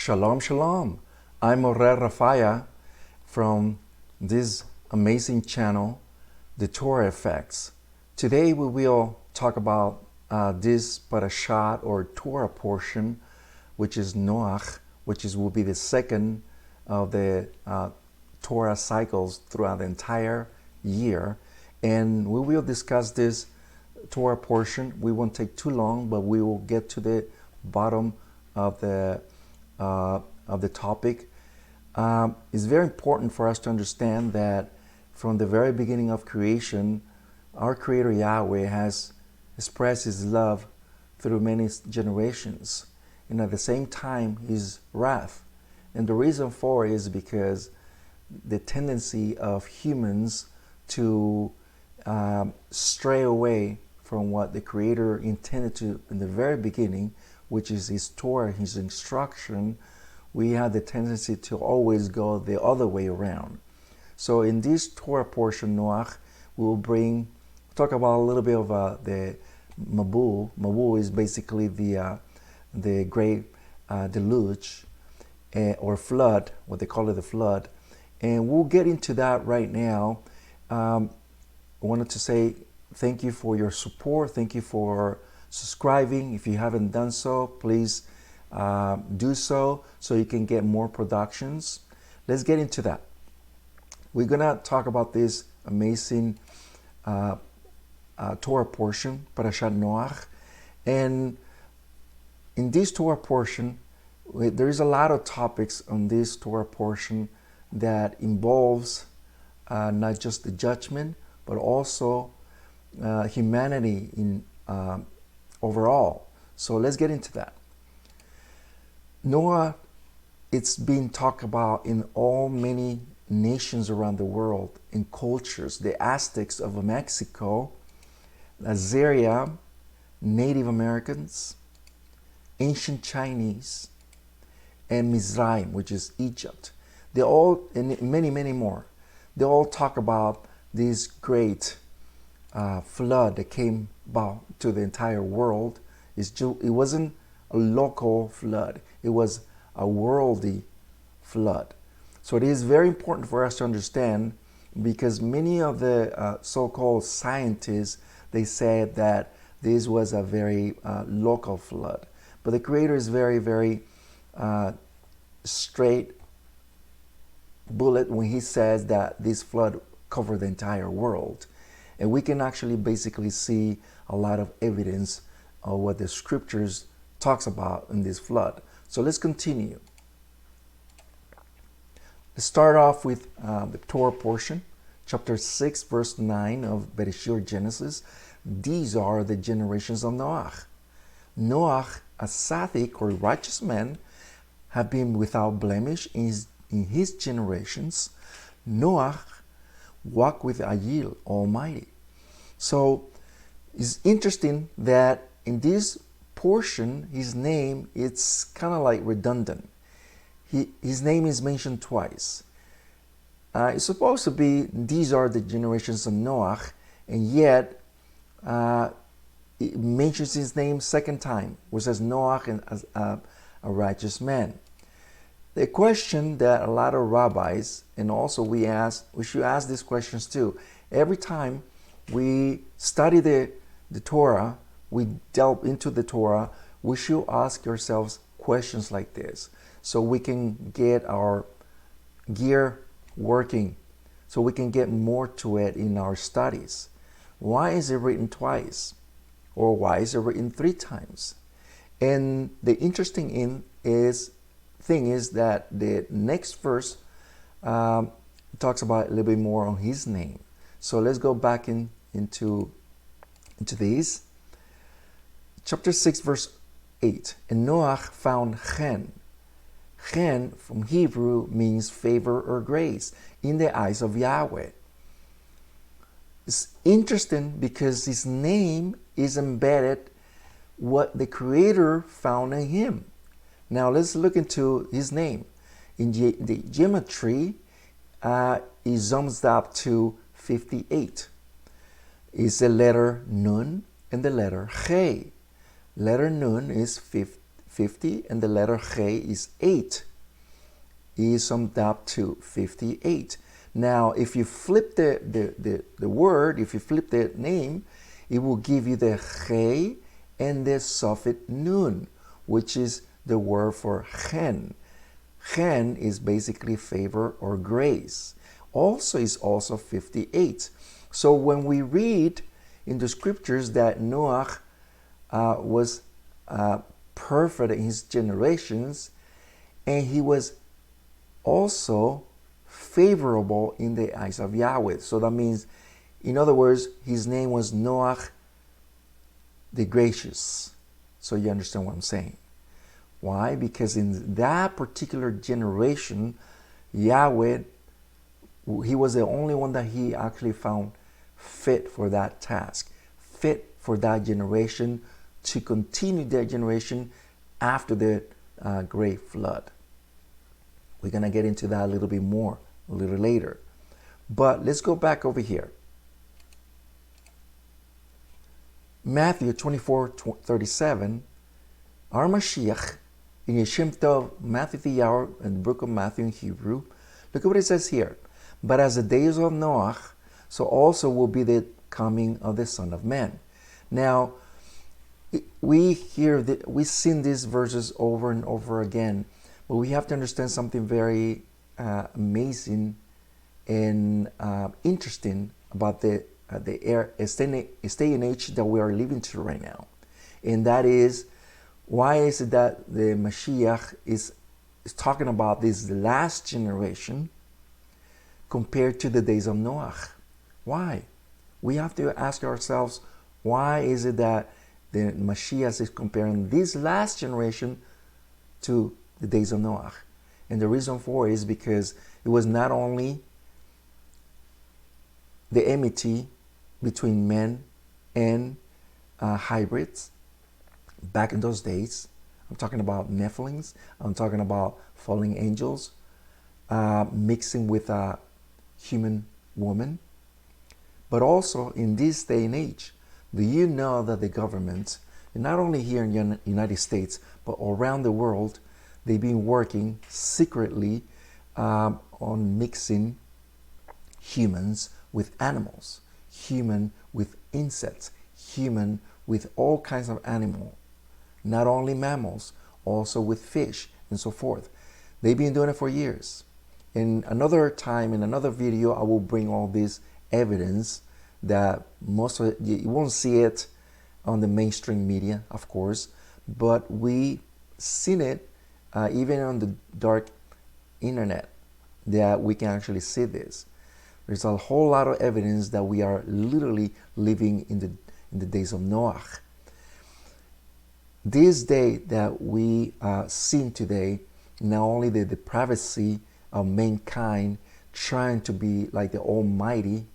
Shalom, shalom. I'm Moreh Rapha'Yah from this amazing channel, the Torah Effects. Today we will talk about this Parashat or Torah portion, which is Noah, will be the second of the Torah cycles throughout the entire year. And we will discuss this Torah portion. We won't take too long, but we will get to the bottom of the topic. It's very important for us to understand that from the very beginning of creation, our Creator Yahweh has expressed His love through many generations, and at the same time His wrath. And the reason for it is because the tendency of humans to stray away from what the Creator intended to in the very beginning, which is His Torah, His instruction. We have the tendency to always go the other way around. So in this Torah portion, Noah, we'll talk about a little bit of the Mabul. Mabul is basically the great deluge or flood, what they call it, the flood. And we'll get into that right now. I wanted to say thank you for your support. Thank you for subscribing. If you haven't done so, please do so you can get more productions. Let's get into that. We're gonna talk about this amazing Torah portion, Parashat Noah. And in this Torah portion, there is a lot of topics on this Torah portion that involves not just the judgment, but also humanity in overall. So let's get into that. Noah, it's been talked about in all many nations around the world, in cultures. The Aztecs of Mexico, Azeria, Native Americans, ancient Chinese, and Mizraim, which is Egypt. They all, and many, many more, they all talk about this great flood that came about to the entire world. It wasn't a local flood. It was a worldly flood. So it is very important for us to understand, because many of the so-called scientists, they said that this was a very local flood. But the Creator is very, very straight bullet when He says that this flood covered the entire world. And we can actually basically see a lot of evidence of what the scriptures talks about in this flood. So let's continue. Let's start off with the Torah portion, chapter 6, verse 9 of Bereshit Genesis. These are the generations of Noah. Noah, a tzaddik or righteous man, have been without blemish in his generations. Noah walked with Ayil Almighty. So it's interesting that in this portion, his name, it's kind of like redundant. His name is mentioned twice. It's supposed to be, these are the generations of Noah, and yet it mentions his name second time, which says Noah as a righteous man. The question that a lot of rabbis, and also we should ask these questions too. Every time we study the Torah, we delve into the Torah, we should ask ourselves questions like this, so we can get our gear working, so we can get more to it in our studies. Why is it written twice? Or why is it written 3 times? And the interesting thing is that the next verse talks about a little bit more on his name. So let's go back into these. Chapter 6, verse 8. And Noah found Chen. Chen from Hebrew means favor or grace in the eyes of Yahweh. It's interesting because his name is embedded what the Creator found in him. Now let's look into his name. In the geometry, it sums up to 58. It's the letter Nun and the letter He. Letter Nun is 50, and the letter He is 8. Is summed up to 58. Now, if you flip the word, if you flip the name, it will give you the He and the suffix nun, which is the word for chen. Chen is basically favor or grace. Also is also 58. So when we read in the scriptures that Noah was perfect in his generations, and he was also favorable in the eyes of Yahweh. So that means, in other words, his name was Noah the Gracious. So you understand what I'm saying. Why? Because in that particular generation, Yahweh, he was the only one that he actually found fit for that task, fit for that generation, to continue their generation after the great flood. We're going to get into that a little bit more a little later. But let's go back over here. Matthew 24:37, our Mashiach, in Yeshem Tov, Matthew the hour, in the book of Matthew in Hebrew, look at what it says here. But as the days of Noah, so also will be the coming of the Son of Man. Now, we sing these verses over and over again, but we have to understand something very amazing and interesting about the stay and age that we are living through right now. And that is, why is it that the Mashiach is talking about this last generation compared to the days of Noah? Why? We have to ask ourselves, why is it that the Mashiach is comparing this last generation to the days of Noah? And the reason for it is because it was not only the enmity between men and hybrids back in those days. I'm talking about Nephilims. I'm talking about fallen angels mixing with a human woman. But also in this day and age, do you know that the government, not only here in the United States, but around the world, they've been working secretly on mixing humans with animals, human with insects, human with all kinds of animals, not only mammals, also with fish and so forth. They've been doing it for years. In another time, in another video, I will bring all this evidence that most of it, you won't see it on the mainstream media, of course, but we seen it even on the dark internet, that we can actually see this. There's a whole lot of evidence that we are literally living in the days of Noah. This day that we see today, not only the depravity of mankind trying to be like the Almighty,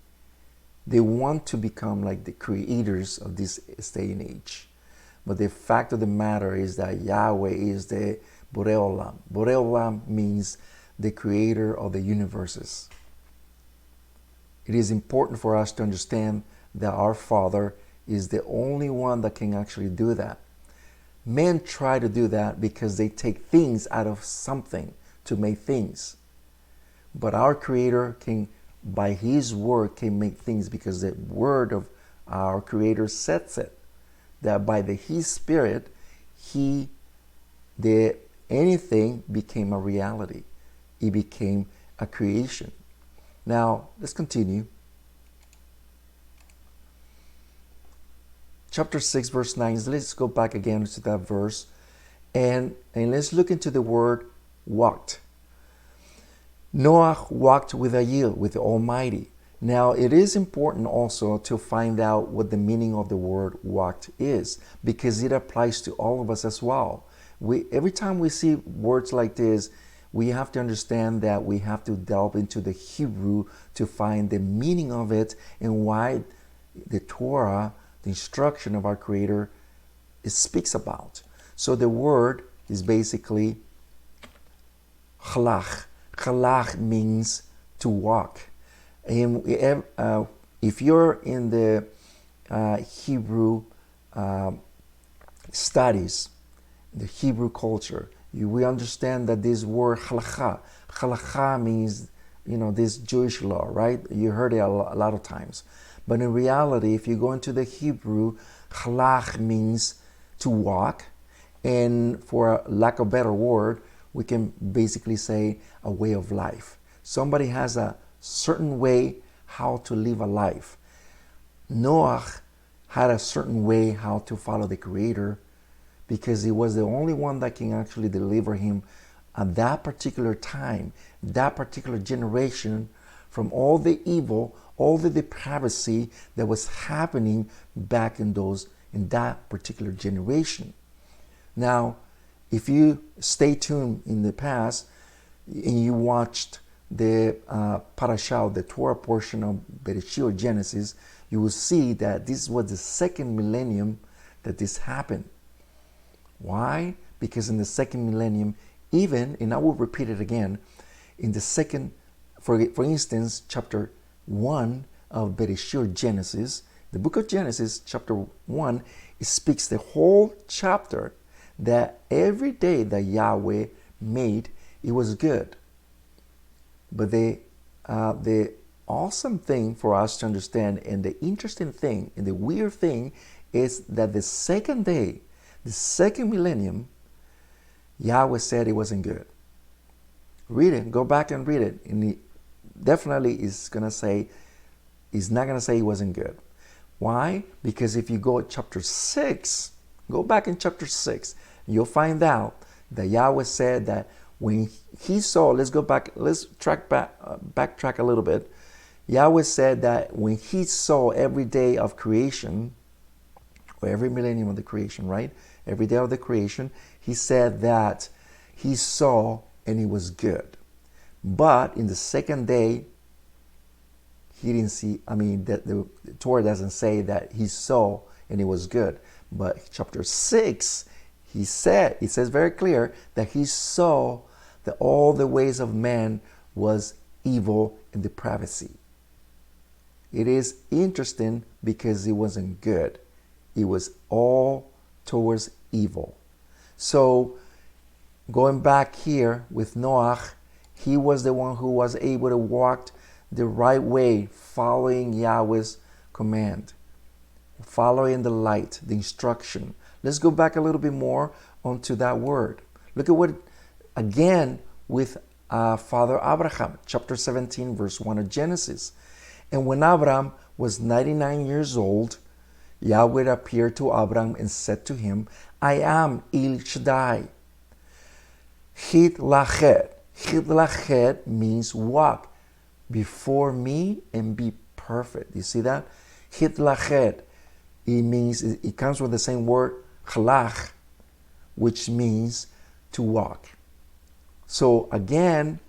they want to become like the creators of this day and age. But the fact of the matter is that Yahweh is the Moreh Olam. Moreh Olam means the creator of the universes. It is important for us to understand that our Father is the only one that can actually do that. Men try to do that because they take things out of something to make things. But our Creator can, by His word, can make things, because the word of our Creator sets it. That by His Spirit, anything became a reality. It became a creation. Now, let's continue. Chapter 6, verse 9. Let's go back again to that verse. And let's look into the word walked. Noah walked with Ayil, with the Almighty. Now, it is important also to find out what the meaning of the word walked is, because it applies to all of us as well. Every time we see words like this, we have to understand that we have to delve into the Hebrew to find the meaning of it and why the Torah, the instruction of our Creator, it speaks about. So the word is basically halak. Halak means to walk. And if you're in the Hebrew studies, the Hebrew culture. We understand that this word halakha means, this Jewish law, right? You heard it a lot of times. But in reality, if you go into the Hebrew, halak means to walk. And for lack of a better word, we can basically say a way of life. Somebody has a certain way how to live a life. Noah had a certain way how to follow the Creator, because he was the only one that can actually deliver him at that particular time, that particular generation, from all the evil, all the depravity that was happening back in that particular generation. Now, if you stay tuned in the past and you watched the Parashat, the Torah portion of Bereshit or Genesis, you will see that this was the second millennium that this happened. Why? Because in the second millennium, and I will repeat it again, in the second, for instance, chapter 1 of Bereshit Genesis, the book of Genesis, chapter 1, it speaks the whole chapter that every day that Yahweh made, it was good. But the awesome thing for us to understand, and the interesting thing, and the weird thing, is that the second day, the second millennium, Yahweh said it wasn't good. Read it. Go back and read it. And he definitely is going to say, he's not going to say it wasn't good. Why? Because if you go to chapter 6, go back in chapter 6, you'll find out that Yahweh said that when he saw, let's backtrack a little bit. Yahweh said that when he saw every day of creation, or every millennium of the creation, right? Every day of the creation, he said that he saw and it was good. But in the second day, he didn't see, the Torah doesn't say that he saw and it was good. But chapter 6, it says very clear that he saw that all the ways of man was evil and depravity. It is interesting because it wasn't good. It was all towards evil. So going back here with Noah, he was the one who was able to walk the right way, following Yahweh's command, following the light, the instruction. Let's go back a little bit more onto that word. Look at what, again, with Father Abraham, chapter 17, verse 1 of Genesis. And when Abraham was 99 years old, Yahweh appeared to Abraham and said to him, I am El Shaddai. Hitlachet. Hitlachet means walk before me and be perfect. You see that? Hitlachet. It comes with the same word, halak, which means to walk. So again,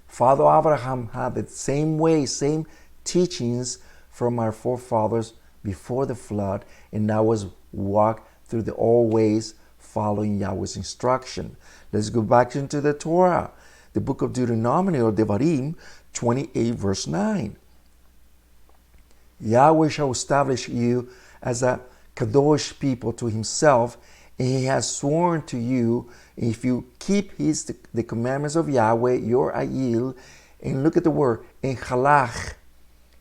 Father Abraham had the same way, same teachings from our forefathers before the flood, and that was walk through the old ways, following Yahweh's instruction. Let's go back into the Torah, the book of Deuteronomy or Devarim 28 verse 9. Yahweh shall establish you as a kadosh people to himself, and he has sworn to you, if you keep the commandments of Yahweh, your ayil, and look at the word, and halach,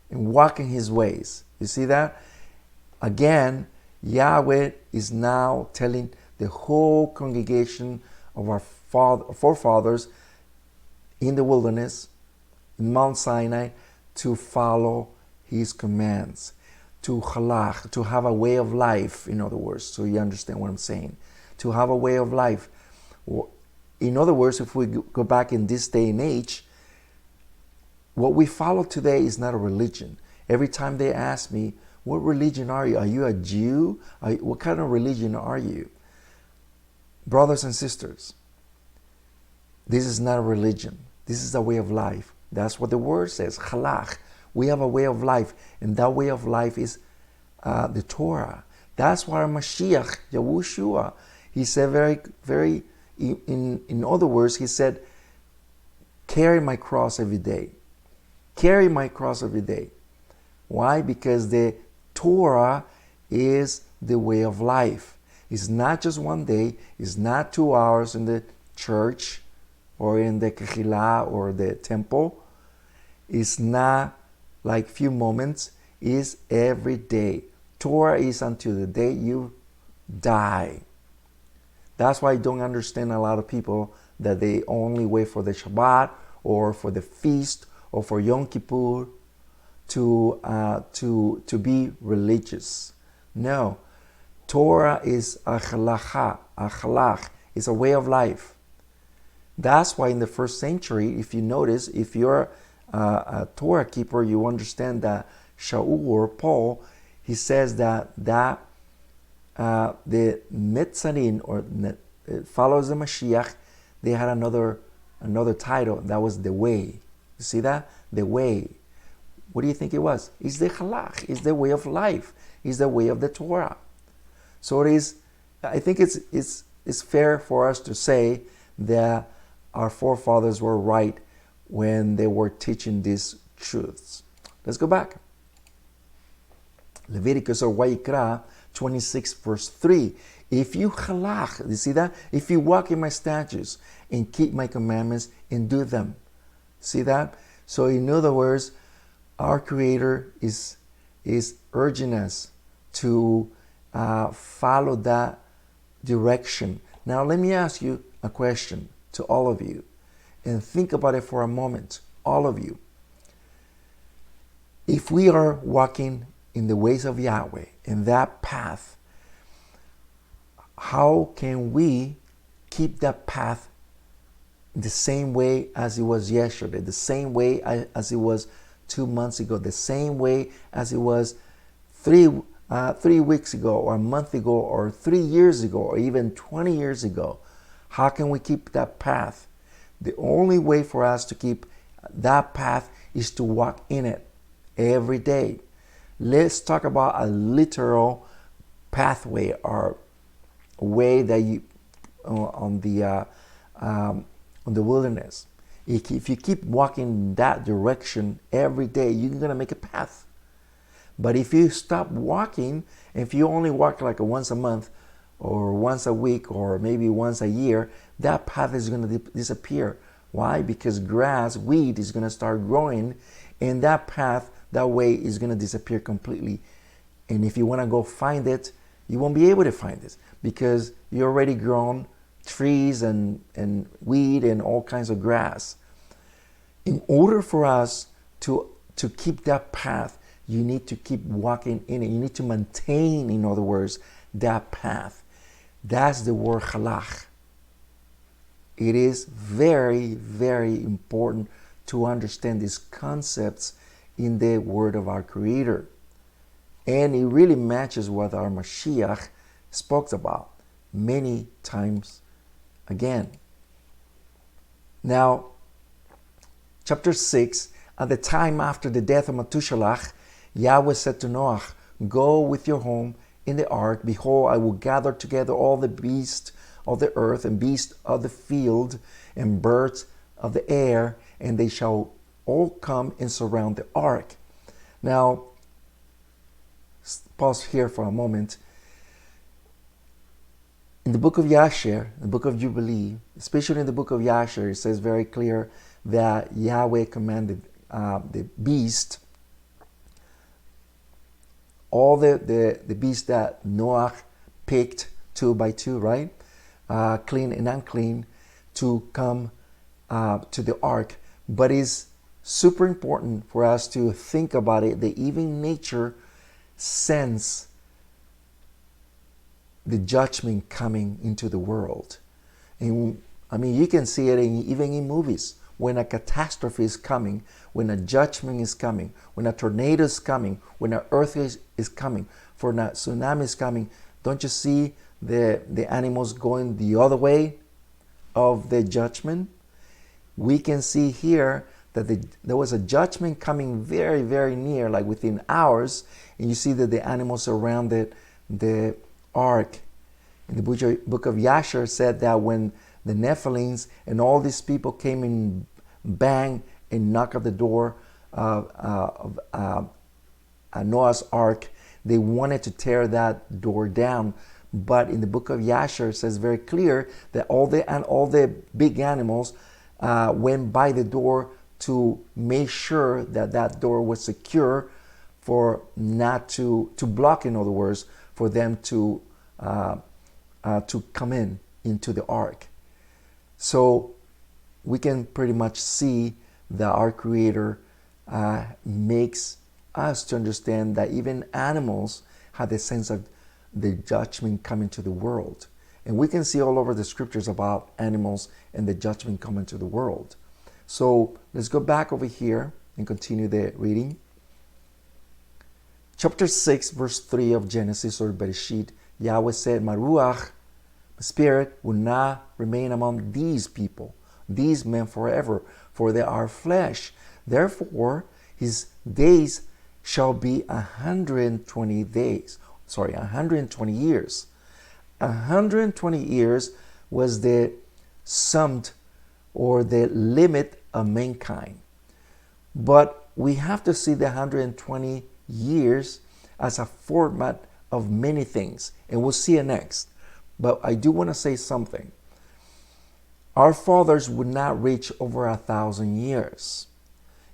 and walk in his ways. You see that? Again, Yahweh is now telling the whole congregation of our forefathers in the wilderness, in Mount Sinai, to follow his commands, to halach, to have a way of life, in other words, so you understand what I'm saying. To have a way of life. In other words, if we go back in this day and age, what we follow today is not a religion. Every time they ask me, what religion are you? Are you a Jew? What kind of religion are you? Brothers and sisters, this is not a religion. This is a way of life. That's what the word says, halach. We have a way of life, and that way of life is the Torah. That's why our Mashiach, YHWH, he said very, in other words, he said, carry my cross every day. Carry my cross every day. Why? Because the Torah is the way of life. It's not just one day. It's not 2 hours in the church or in the kehillah or the temple. It's not like few moments. It's every day. Torah is until the day you die. That's why I don't understand a lot of people that they only wait for the Shabbat or for the feast or for Yom Kippur to be religious. No, Torah is a halak, it's a way of life. That's why in the first century, if you notice, if you're a Torah keeper, you understand that Shaul or Paul, he says that the Netzarim or followers of Mashiach, they had another title. That was the way. You see that? The way. What do you think it was? It's the halak. It's the way of life. It's the way of the Torah. So it is. I think it's fair for us to say that our forefathers were right when they were teaching these truths. Let's go back. Leviticus or YHWH 26 verse 3. If you halak, you see that? If you walk in my statutes and keep my commandments and do them. See that? So in other words, our Creator is urging us to follow that direction. Now let me ask you a question to all of you, and think about it for a moment, all of you. If we are walking in the ways of Yahweh, in that path, how can we keep that path the same way as it was yesterday, the same way as it was 2 months ago, the same way as it was 3 weeks ago, or a month ago, or 3 years ago, or even 20 years ago? How can we keep that path? The only way for us to keep that path is to walk in it every day. Let's talk about a literal pathway or way that you on the wilderness. If you keep walking in that direction every day, you're gonna make a path. But if you stop walking, if you only walk like once a month or once a week or maybe once a year, that path is going to disappear. Why? Because grass, weed is going to start growing, and that path, that way is going to disappear completely. And if you want to go find it, you won't be able to find it because you already grown trees and weed and all kinds of grass. In order for us to keep that path, you need to keep walking in it. You need to maintain, in other words, that path. That's the word halak. It is very, very important to understand these concepts in the word of our Creator. And it really matches what our Mashiach spoke about many times again. Now, chapter 6, at the time after the death of Methuselah, Yahweh said to Noah, "Go with your home in the ark. Behold, I will gather together all the beasts of the earth and beasts of the field and birds of the air, and they shall all come and surround the ark." Now, pause here for a moment. In the book of Yasher, the book of Jubilee, especially in the book of Yasher, it says very clear that Yahweh commanded the beast, all the beasts that Noah picked 2 by 2, right? Clean and unclean, to come to the ark. But it's super important for us to think about it, that even nature sense the judgment coming into the world. And I mean, you can see it even in movies. When a catastrophe is coming, when a judgment is coming, when a tornado is coming, when an earthquake is coming, for a tsunami is coming, don't you see the animals going the other way of the judgment? We can see here that there was a judgment coming very, very near, like within hours, and you see that the animals surrounded the ark. In the book of Yasher said that when the Nephilims and all these people came and bang and knock at the door of Noah's ark, they wanted to tear that door down, But in the book of Yasher, it says very clear that all the big animals went by the door to make sure that that door was secure, for not to block, in other words, for them to come into the ark. So we can pretty much see that our Creator makes us to understand that even animals have the sense of the judgment coming to the world. And we can see all over the scriptures about animals and the judgment coming to the world. So let's go back over here and continue the reading. Chapter 6, verse 3 of Genesis or Bereshit, Yahweh said, "My ruach, my spirit, will not remain among these people, these men forever, for they are flesh. Therefore, his days shall be 120 days." 120 years. 120 years was the summed or the limit of mankind. But we have to see the 120 years as a format of many things, and we'll see it next. But I do want to say something. Our fathers would not reach over 1,000 years.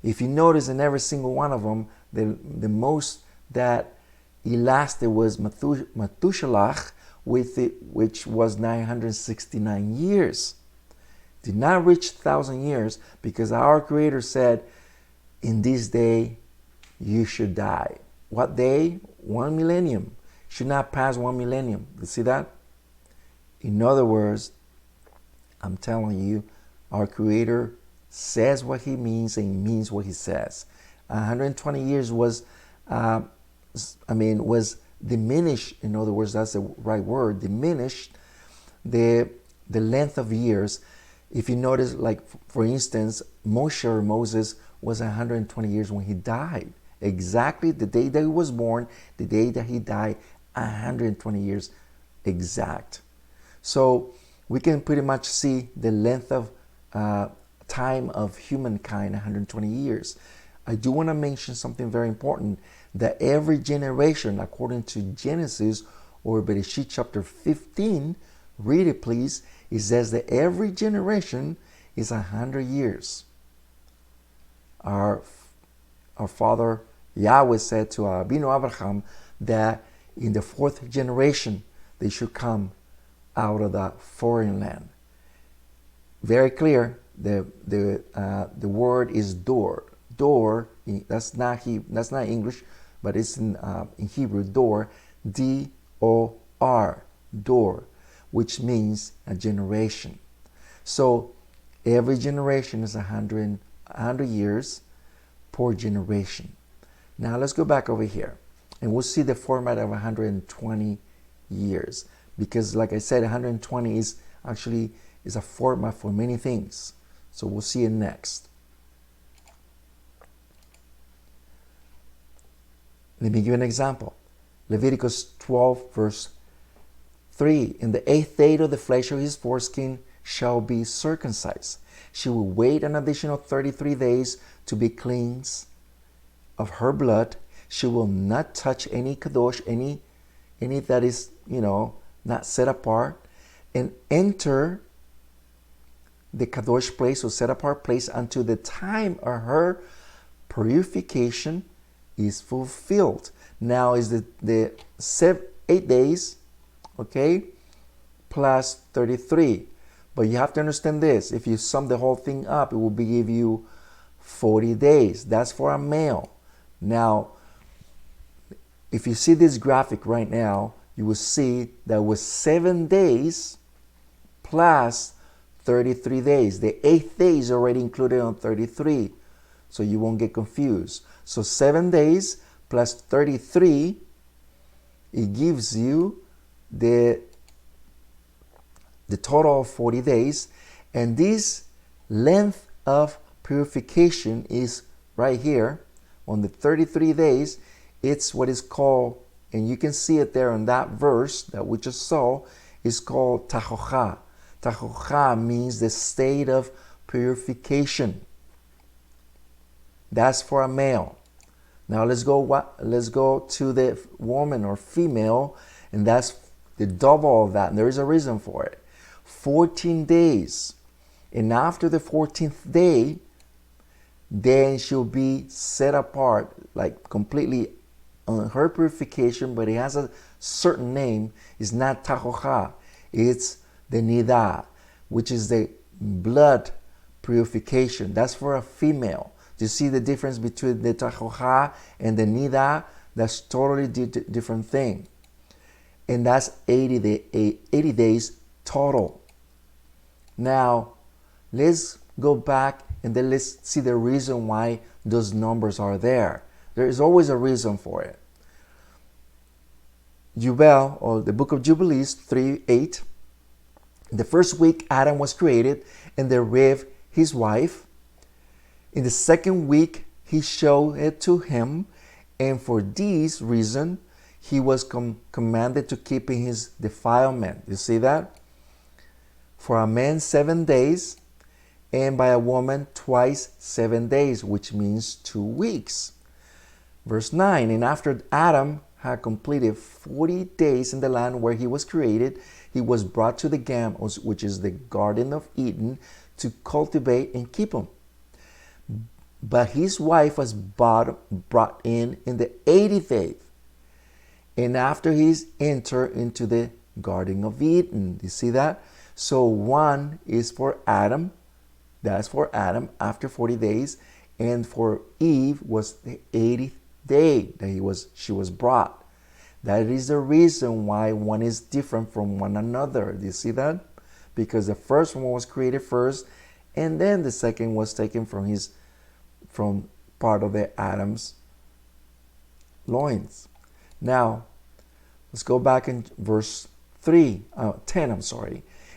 If you notice, in every single one of them, the most that he lasted was Methuselah, which was 969 years. Did not reach 1,000 years because our Creator said, "In this day you should die." What day? 1 millennium. Should not pass 1 millennium. You see that? In other words, I'm telling you, our Creator says what He means and He means what He says. 120 years was diminished. In other words, that's the right word. Diminished the length of years. If you notice, like for instance, Moses was 120 years when he died. Exactly the day that he was born, the day that he died, 120 years exact. So we can pretty much see the length of time of humankind, 120 years. I do want to mention something very important, that every generation, according to Genesis or Bereshit chapter 15, read it please, it says that every generation is 100 years. Our father Yahweh said to Abinu Abraham that in the 4th generation they should come out of the foreign land. Very clear. The word is door. Door. That's not English, but it's in Hebrew. Door. D-O-R. Door, which means a generation. So every generation is 100 years per generation. Now let's go back over here and we'll see the format of 120 years, because like I said, 120 is actually a format for many things. So we'll see it next. Let me give you an example. Leviticus 12 verse 3. In the 8th day of the flesh of his foreskin shall be circumcised. She will wait an additional 33 days to be cleansed of her blood. She will not touch any kadosh, any that is, not set apart, and enter the kadosh place or set apart place until the time of her purification is fulfilled. Now is the 8 days, okay, plus 33. But you have to understand this. If you sum the whole thing up, it will give you 40 days. That's for a male. Now, if you see this graphic right now, you will see that was 7 days plus 33 days. The 8th day is already included on 33, so you won't get confused. So 7 days plus 33, it gives you the total of 40 days. And this length of purification is right here on the 33 days. It's what is called, and you can see it there in that verse that we just saw, is called tahocha. Tahocha means the state of purification. That's for a male. Now let's go to the woman or female, and that's the double of that. And there is a reason for it. 14 days. And after the 14th day, then she'll be set apart, like completely on her purification, but it has a certain name. It's not tahoha. It's the nida, which is the blood purification. That's for a female. Do you see the difference between the tahoha and the nida? That's totally different thing. And that's 80 days total. Now, let's go back and then let's see the reason why those numbers are there. There is always a reason for it. Jubel, or the book of Jubilees 3:8. In the first week, Adam was created, and the rib, his wife. In the second week, he showed it to him, and for this reason, he was commanded to keep in his defilement. You see that? For a man 7 days, and by a woman twice 7 days, which means 2 weeks. Verse 9, and after Adam had completed 40 days in the land where he was created, he was brought to the Gamos, which is the Garden of Eden, to cultivate and keep them. But his wife was brought in the 80th day, and after he's entered into the Garden of Eden. You see that? So one is for Adam. That's for Adam after 40 days. And for Eve was the 80th day that she was brought. That is the reason why one is different from one another. Do you see that? Because the first one was created first, and then the second was taken from part of the Adam's loins. Now, let's go back in verse 10.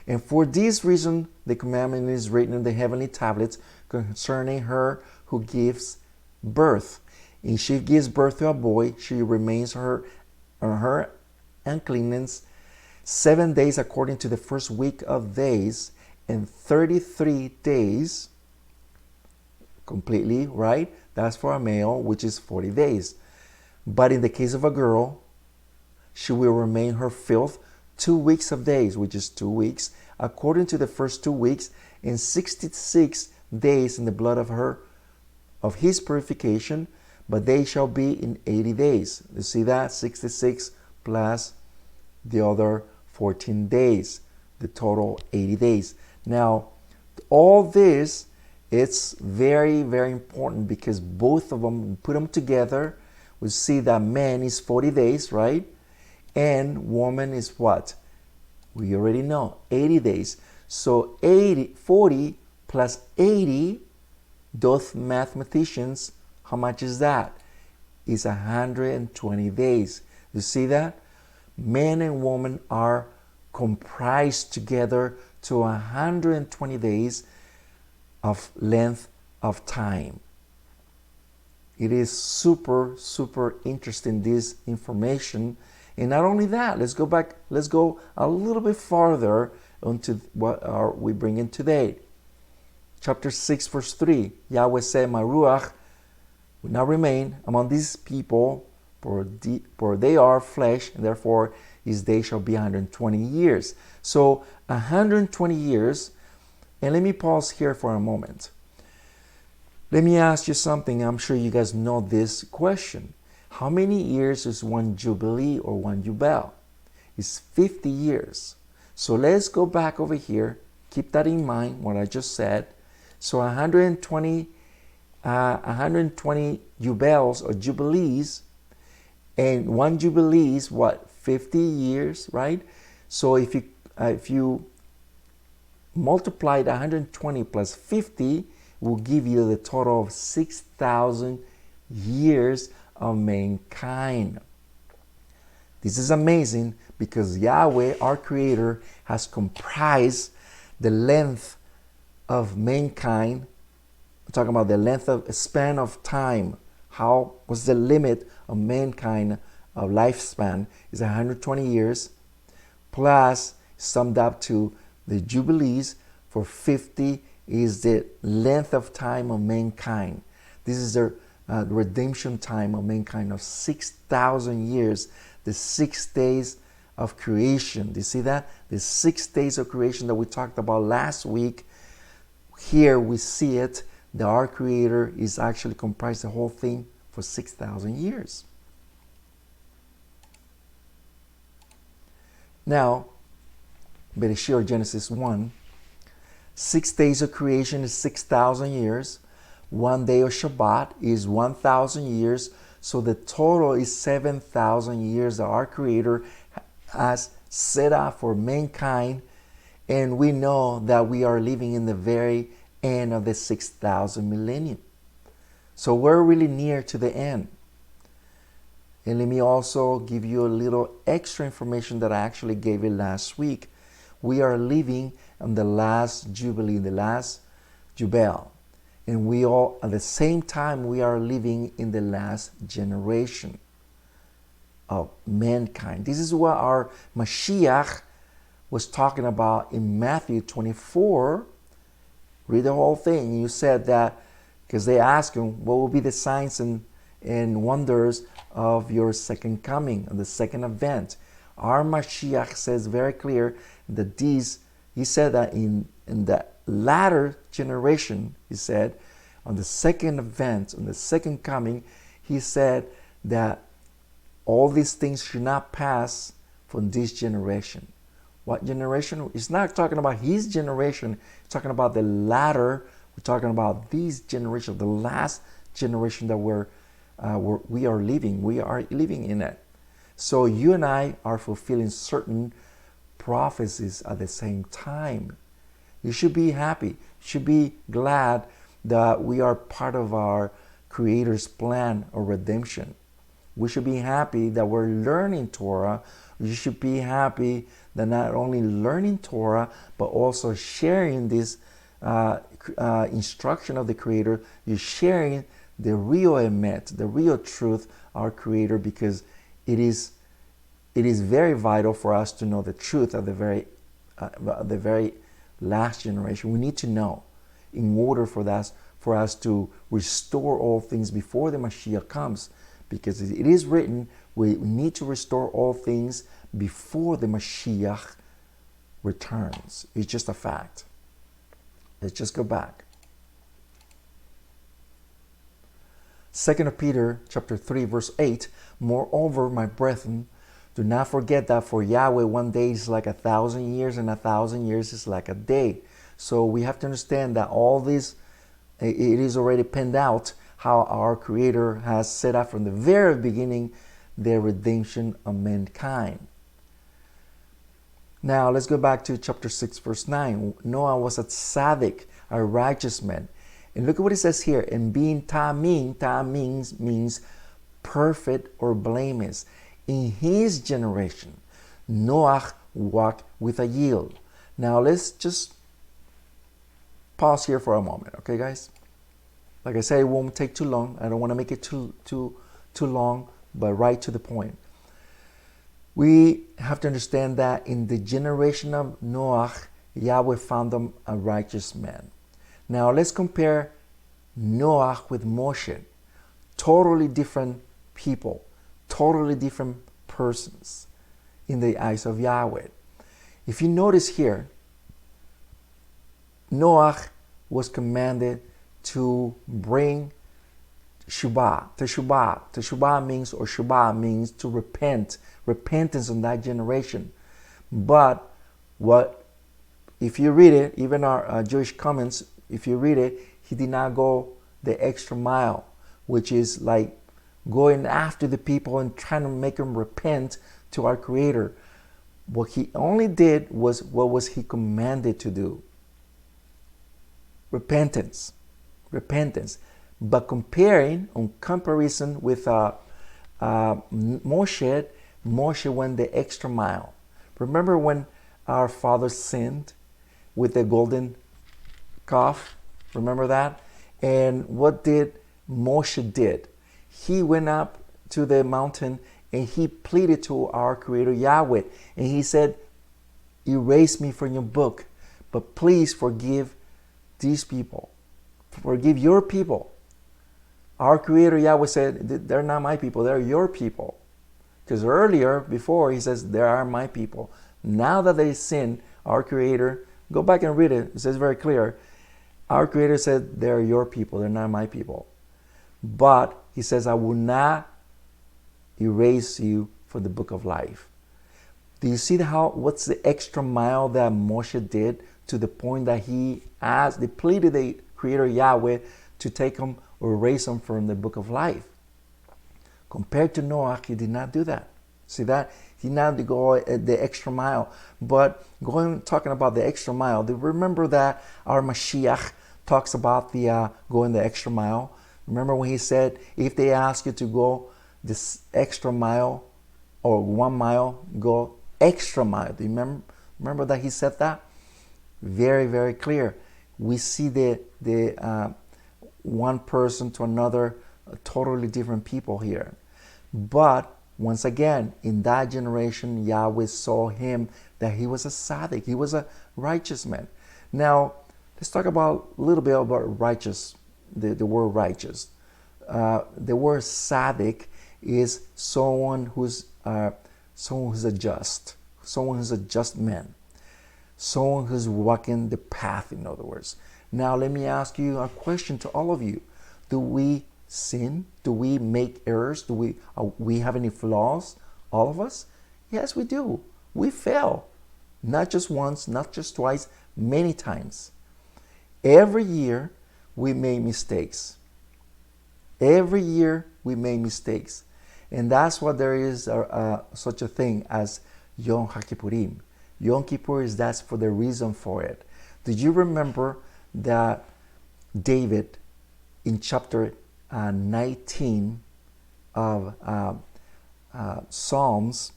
And for this reason, the commandment is written in the heavenly tablets concerning her who gives birth. If she gives birth to a boy, she remains her uncleanness 7 days according to the first week of days, and 33 days completely, right? That's for a male, which is 40 days. But in the case of a girl, she will remain her filth 2 weeks of days, which is 2 weeks, according to the first 2 weeks, and 66 days in the blood of his purification, but they shall be in 80 days. You see that? 66 plus the other 14 days, the total 80 days. Now, all this, it's very, very important because both of them, put them together, we see that man is 40 days, right? And woman is what? We already know, 80 days. So 40 plus 80, those mathematicians, how much is that? It's 120 days. You see that? Man and woman are comprised together to 120 days of length of time. It is super, super interesting, this information. And not only that, let's go a little bit farther onto what we bring in today. Chapter 6, verse 3. Yahweh said, my ruach will not remain among these people, for they are flesh, and therefore his day shall be 120 years. So 120 years, and let me pause here for a moment. Let me ask you something. I'm sure you guys know this question. How many years is one Jubilee or one Yubel? It's 50 years. So let's go back over here. Keep that in mind, what I just said. So 120 Jubels or Jubilees, and one Jubilee is what? 50 years, right? So if you multiply the 120 plus 50, will give you the total of 6,000 years of mankind. This is amazing because Yahweh, our Creator, has comprised the length of mankind. I'm talking about the length of span of time. How was the limit of mankind of lifespan is 120 years, plus summed up to the Jubilees for 50 is the length of time of mankind. This is the redemption time of mankind of 6,000 years, the 6 days of creation. Do you see that? The 6 days of creation that we talked about last week. Here we see it, that our Creator is actually comprised the whole thing for 6,000 years. Now, Bereshit, Genesis 1, 6 days of creation is 6,000 years. 1 day of Shabbat is 1,000 years. So the total is 7,000 years that our Creator has set out for mankind. And we know that we are living in the very end of the 6,000 millennium. So we're really near to the end. And let me also give you a little extra information that I actually gave you last week. We are living in the last Jubilee, the last Jubel. And we all, at the same time, we are living in the last generation of mankind. This is what our Mashiach was talking about in Matthew 24. Read the whole thing. You said that, because they asked him, what will be the signs and wonders of your second coming, of the second advent? Our Mashiach says very clear that these, he said that in the latter generation, he said, on the second advent, on the second coming, he said that all these things should not pass from this generation. What generation? It's not talking about his generation. It's talking about the latter. We're talking about these generations, the last generation that we are living. We are living in it. So you and I are fulfilling certain prophecies at the same time. You should be happy. You should be glad that we are part of our Creator's plan of redemption. We should be happy that we're learning Torah. You should be happy that not only learning Torah, but also sharing this instruction of the Creator. You're sharing the real emet, the real truth, our Creator, because it is very vital for us to know the truth of the very last generation. We need to know in order for us to restore all things before the Mashiach comes, because it is written we need to restore all things before the Mashiach returns. It's just a fact. Let's just go back. 2 Peter chapter 3 verse 8, moreover, my brethren, do not forget that for Yahweh 1 day is like 1,000 years, and 1,000 years is like a day. So we have to understand that all this, it is already penned out how our Creator has set up from the very beginning the redemption of mankind. Now let's go back to chapter 6 verse 9. Noah was a tzaddik, a righteous man. And look at what it says here. And being ta'amin means perfect or blameless. In his generation, Noah walked with a yield. Now let's just pause here for a moment, okay, guys? Like I said, it won't take too long. I don't want to make it too long, but right to the point. We have to understand that in the generation of Noah, Yahweh found him a righteous man. Now let's compare Noah with Moshe. Totally different people, totally different persons in the eyes of Yahweh. If you notice here, Noah was commanded to bring Shubah. Teshubah means, or Shubah means to repent, repentance in that generation. But if you read it, even our Jewish comments, if you read it, he did not go the extra mile, which is like going after the people and trying to make them repent to our Creator. What he only did was what was he commanded to do. Repentance. But comparison with Moshe went the extra mile. Remember when our father sinned with the golden calf? Remember that? And what did Moshe did? He went up to the mountain and he pleaded to our Creator Yahweh. And he said, erase me from your book, but please forgive these people. Forgive your people. Our Creator Yahweh said, they're not my people, they're your people. Because earlier, before, he says, they are my people. Now that they sin, our Creator, go back and read it. It says very clear. Our Creator said, they're your people. They're not my people. But he says, I will not erase you from the book of life. Do you see what's the extra mile that Moshe did, to the point that he pleaded the Creator Yahweh to take him or erase him from the book of life? Compared to Noah, he did not do that. See that? He did not go the extra mile. But talking about the extra mile, remember that our Mashiach talks about the going the extra mile. Remember when he said, if they ask you to go this extra mile or 1 mile, go extra mile. Do you remember that he said that? Very, very clear. We see the one person to another, totally different people here. But once again, in that generation, Yahweh saw him that he was a tzaddik. He was a righteous man. Now, let's talk a little bit about righteous. The word righteous. The word tzaddik is someone who's a just, someone who's a just man, someone who's walking the path. In other words. Now, let me ask you a question to all of you: do we sin? Do we make errors? Do we have any flaws? All of us? Yes, we do. We fail. Not just once, not just twice, many times. Every year we make mistakes. Every year we make mistakes. And that's why there is such a thing as Yom HaKippurim. Yom Kippur that's for the reason for it. Did you remember that David in chapter 19 of Psalms,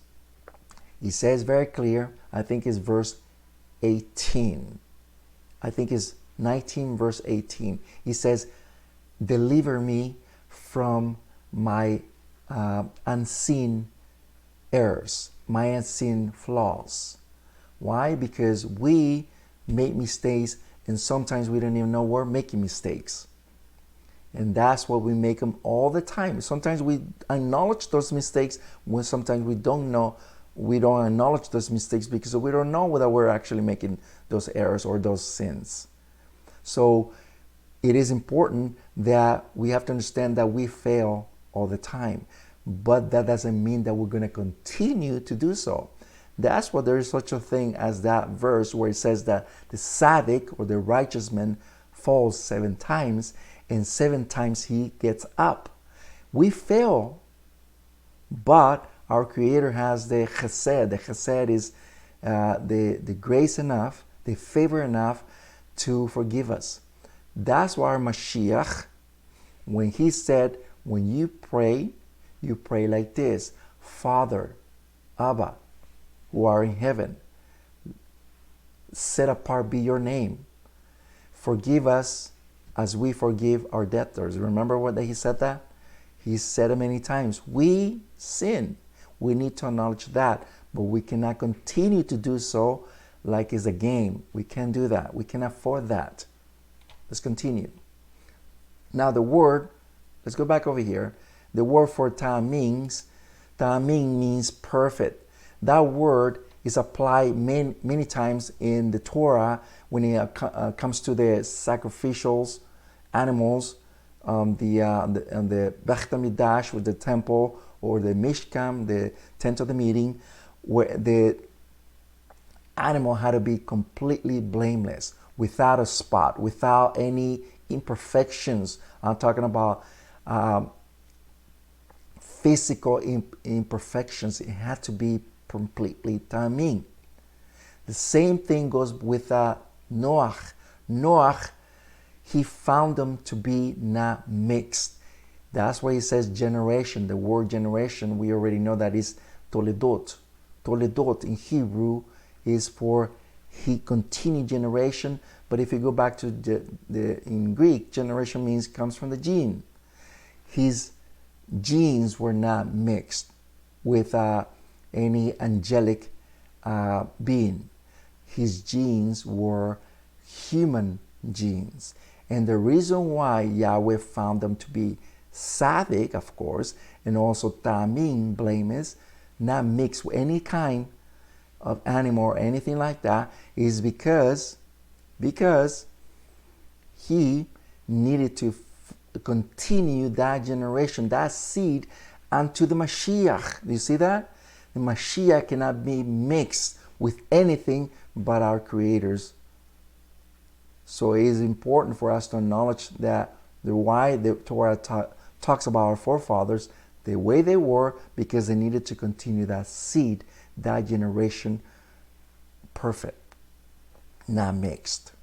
he says very clear, I think it's verse 18. I think it's 19 verse 18. He says, deliver me from my unseen errors, my unseen flaws. Why? Because we make mistakes, and sometimes we don't even know we're making mistakes. And that's what we make them all the time. Sometimes we acknowledge those mistakes, when sometimes we don't know. We don't acknowledge those mistakes because we don't know whether we're actually making those errors or those sins. So it is important that we have to understand that we fail all the time. But that doesn't mean that we're going to continue to do so. That's why there is such a thing as that verse where it says that the tzaddik, or the righteous man, falls 7 times, and 7 times he gets up. We fail, but our Creator has the chesed. The chesed is the grace enough, the favor enough to forgive us. That's why our Mashiach, when he said, when you pray like this: Father, Abba, who are in heaven, set apart be your name. Forgive us as we forgive our debtors. Remember what he said that? He said it many times. We sin. We need to acknowledge that, but we cannot continue to do so like it's a game. We can't do that. We can't afford that. Let's continue. Now the word, let's go back over here. The word for ta'aming means perfect. That word is applied many times in the Torah when it comes to the sacrificials, animals, the Beit HaMikdash with the temple, or the Mishkan, the tent of the meeting, where the animal had to be completely blameless, without a spot, without any imperfections. I'm talking about physical imperfections. It had to be completely tamim. The same thing goes with Noah. Noah, he found them to be not mixed. That's why he says generation. The word generation, we already know that is toledot. Toledot in Hebrew is for he continued generation. But if you go back to in Greek, generation comes from the gene. His genes were not mixed with any angelic being. His genes were human genes. And the reason why Yahweh found them to be tzaddik, of course, and also tamim, blameless, not mix with any kind of animal or anything like that, is because he needed to continue that generation, that seed, unto the Mashiach. Do you see that? The Mashiach cannot be mixed with anything but our Creator's. So it is important for us to acknowledge that why the Torah talks about our forefathers the way they were, because they needed to continue that seed, that generation, perfect, not mixed.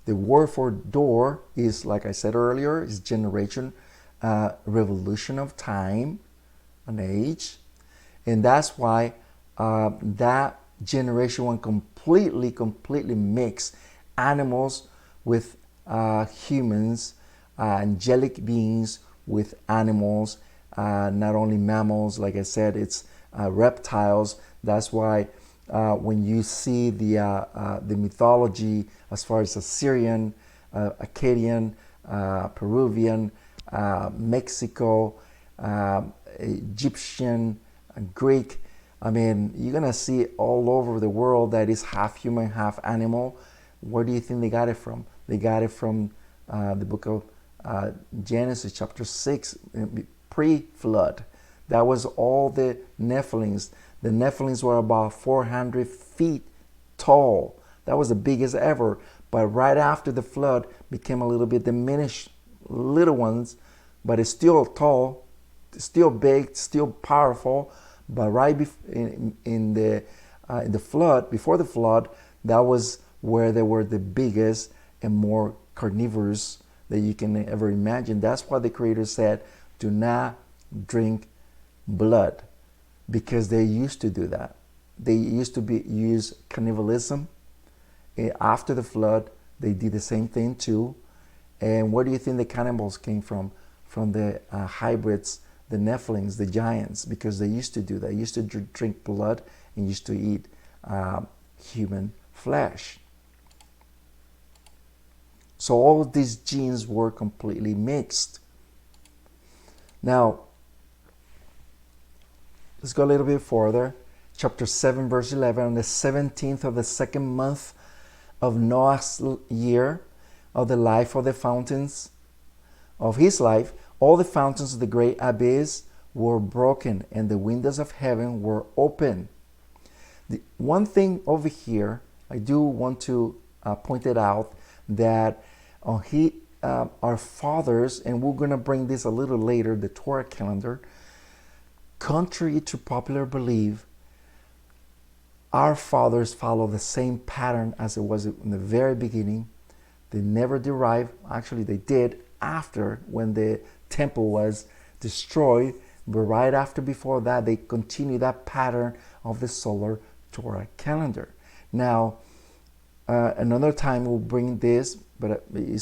The word for door is, like I said earlier, is generation, revolution of time, an age. And that's why that generation went completely mixed animals with humans, angelic beings with animals, not only mammals, like I said, it's reptiles. That's why when you see the mythology as far as Assyrian, Akkadian, Peruvian, Mexico, Egyptian, Greek, I mean, you're going to see all over the world that is half human, half animal. Where do you think they got it from? They got it from the book of Genesis chapter 6, pre-flood. That was all the Nephilims. The Nephilims were about 400 feet tall. That was the biggest ever. But right after the flood, became a little bit diminished, little ones, but it's still tall, still big, still powerful. But right in the flood, before the flood, that was where they were the biggest and more carnivorous that you can ever imagine. That's why the Creator said, do not drink blood, because they used to do that. They used to use cannibalism. After the flood, they did the same thing too. And where do you think the cannibals came from? From the hybrids, the Nephilims, the giants, because they used to do that. They used to drink blood and used to eat human flesh. So all of these genes were completely mixed. Now, let's go a little bit further. Chapter 7, verse 11. On the 17th of the second month of Noah's year, of the life of the fountains of his life, all the fountains of the great abyss were broken, and the windows of heaven were open. The one thing over here, I do want to point it out, that our fathers, and we're going to bring this a little later, the Torah calendar, contrary to popular belief, our fathers follow the same pattern as it was in the very beginning. They never derived, actually they did after, when the temple was destroyed, but right after, before that, they continue that pattern of the solar Torah calendar. Now, another time we'll bring this, but we're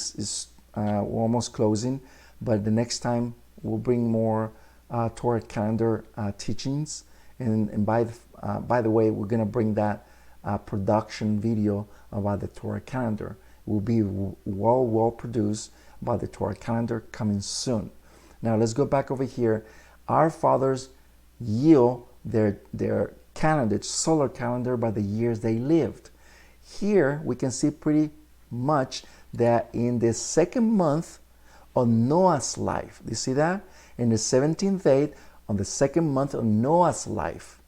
almost closing, but the next time we'll bring more Torah calendar teachings. And by the way, we're going to bring that production video about the Torah calendar. It will be well produced by the Torah calendar, coming soon. Now let's go back over here. Our fathers yield their calendar, solar calendar, by the years they lived. Here we can see pretty much that in the second month of Noah's life, you see that? In the 17th day, on the second month of Noah's life.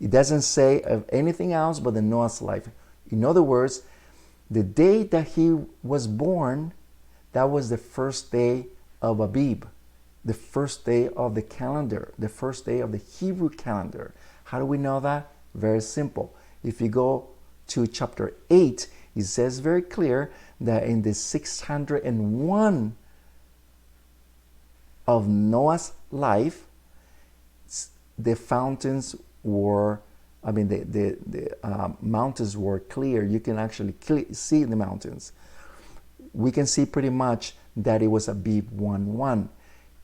It doesn't say of anything else but the Noah's life. In other words, the day that he was born, that was the first day of Abib, the first day of the calendar, the first day of the Hebrew calendar. How do we know that? Very simple. If you go to chapter 8, it says very clear that in the 601 of Noah's life, the fountains were, the mountains were clear. You can actually see the mountains. We can see pretty much that it was Abib 1-1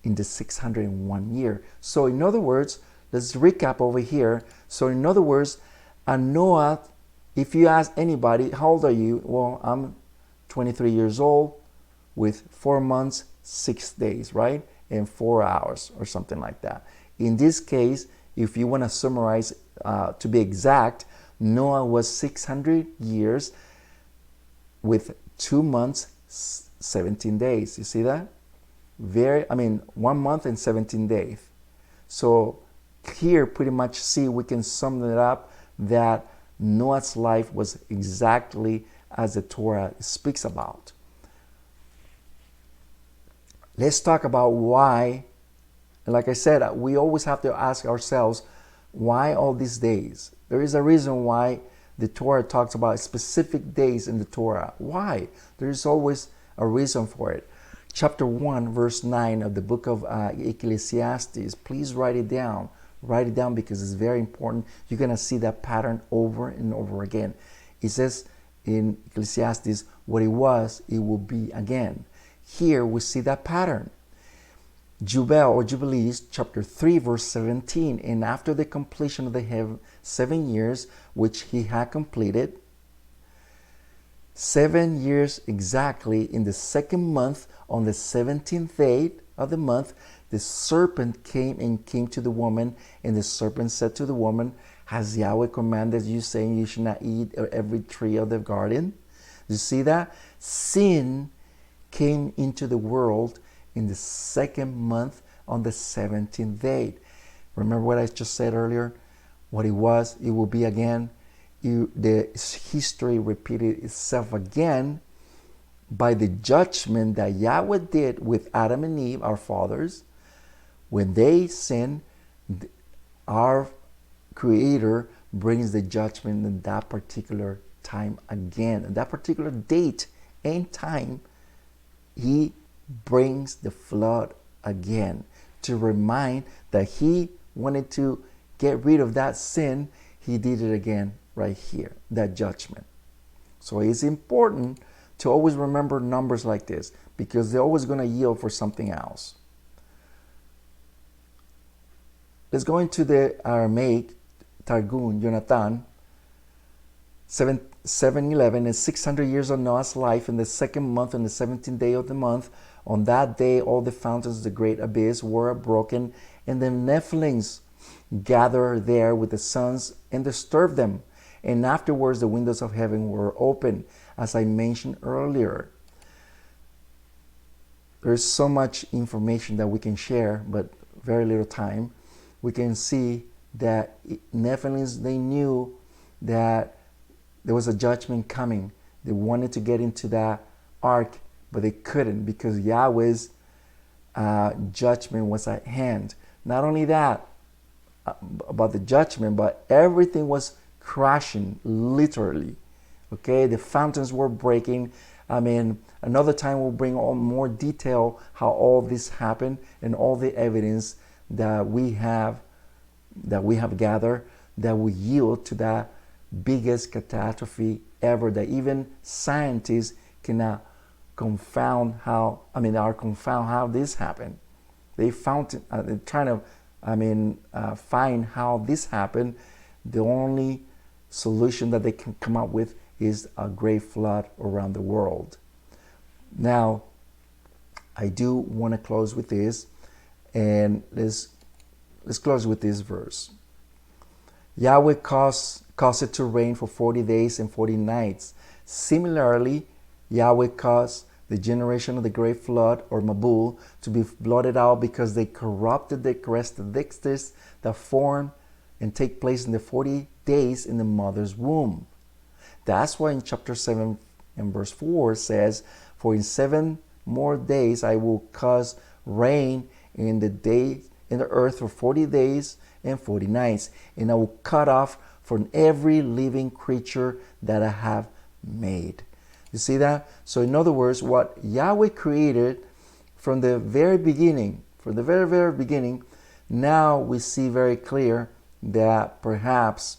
in the 601 year. So in other words, let's recap over here. So in other words, Noah, if you ask anybody, how old are you? Well, I'm 23 years old with 4 months, 6 days, right? and 4 hours or something like that. In this case, if you want to summarize, to be exact, Noah was 600 years with 2 months, 17 days. You see that? 1 month and 17 days. So here, pretty much we can sum it up that Noah's life was exactly as the Torah speaks about. Let's talk about why. Like I said, we always have to ask ourselves, why all these days? There is a reason why the Torah talks about specific days in the Torah. Why? There is always a reason for it. Chapter 1, verse 9 of the book of Ecclesiastes. Please write it down. Write it down because it's very important. You're going to see that pattern over and over again. It says in Ecclesiastes, what it was, it will be again. Here we see that pattern. Jubel or Jubilees, chapter 3, verse 17. And after the completion of the 7 years, which he had completed, 7 years exactly, in the second month, on the 17th day of the month, the serpent came to the woman, and the serpent said to the woman, has Yahweh commanded you, saying you should not eat every tree of the garden? You see that? Sin came into the world in the second month on the 17th day. Remember what I just said earlier? What it was, it will be again. The history repeated itself again by the judgment that Yahweh did with Adam and Eve, our fathers. When they sin, our Creator brings the judgment in that particular time again. In that particular date and time, He brings the flood again to remind that He wanted to get rid of that sin. He did it again right here, that judgment. So it's important to always remember numbers like this because they're always going to yield for something else. Let's go into the Aramaic Targum, Jonathan, 7:11, and 600 years of Noah's life in the second month and the 17th day of the month. On that day, all the fountains of the great abyss were broken, and the Nephilims gathered there with the sons and disturbed them. And afterwards, the windows of heaven were opened, as I mentioned earlier. There's so much information that we can share, but very little time. We can see that Nephilims, they knew that there was a judgment coming. They wanted to get into that ark, but they couldn't because Yahweh's judgment was at hand. Not only that, about the judgment, but everything was crashing, literally. Okay, the fountains were breaking. Another time we'll bring on more detail how all this happened and all the evidence that we have gathered that will yield to that biggest catastrophe ever, that even scientists cannot confound how this happened. They found they're trying to find how this happened. The only solution that they can come up with is a great flood around the world. Now, I do want to close with this, and let's close with this verse. Yahweh caused it to rain for 40 days and 40 nights. Similarly, Yahweh caused the generation of the great flood, or Mabul, to be blotted out because they corrupted the characteristics that form and take place in the 40 days in the mother's womb. That's why in chapter 7 and verse 4 says, for in 7 more days I will cause rain in the earth for 40 days and 40 nights, and I will cut off from every living creature that I have made. You see that? So in other words, what Yahweh created from the very beginning, very beginning, now we see very clear that perhaps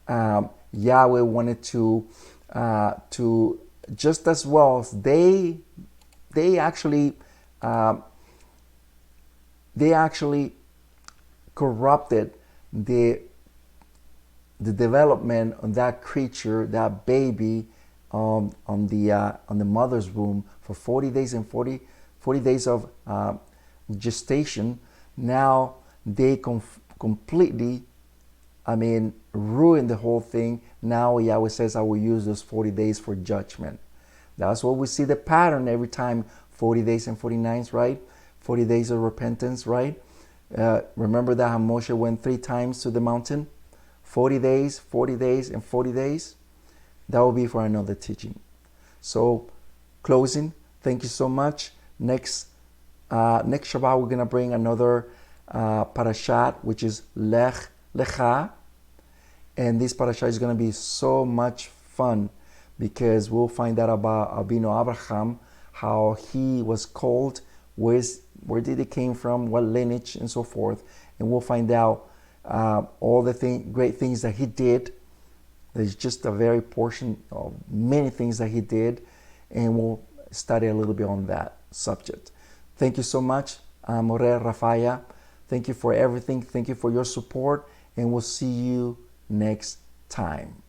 Yahweh wanted to just as well as they actually corrupted the development of that creature, that baby, on the mother's womb for 40 days and 40 40 days of gestation, now they completely, ruin the whole thing. Now Yahweh says, I will use those 40 days for judgment. That's what we see the pattern every time, 40 days and 40 nights, right? 40 days of repentance, right? Remember that how Moshe went 3 times to the mountain? 40 days, 40 days, and 40 days. That will be for another teaching. So, closing, thank you so much. Next Shabbat, we're going to bring another Parashat, which is Lecha. And this Parashat is going to be so much fun because we'll find out about Abino Abraham, how he was called, where did he came from, what lineage, and so forth. And we'll find out all the great things that he did. There's just a very portion of many things that he did, and we'll study a little bit on that subject. Thank you so much, Moreh, Rapha'Yah. Thank you for everything. Thank you for your support, and we'll see you next time.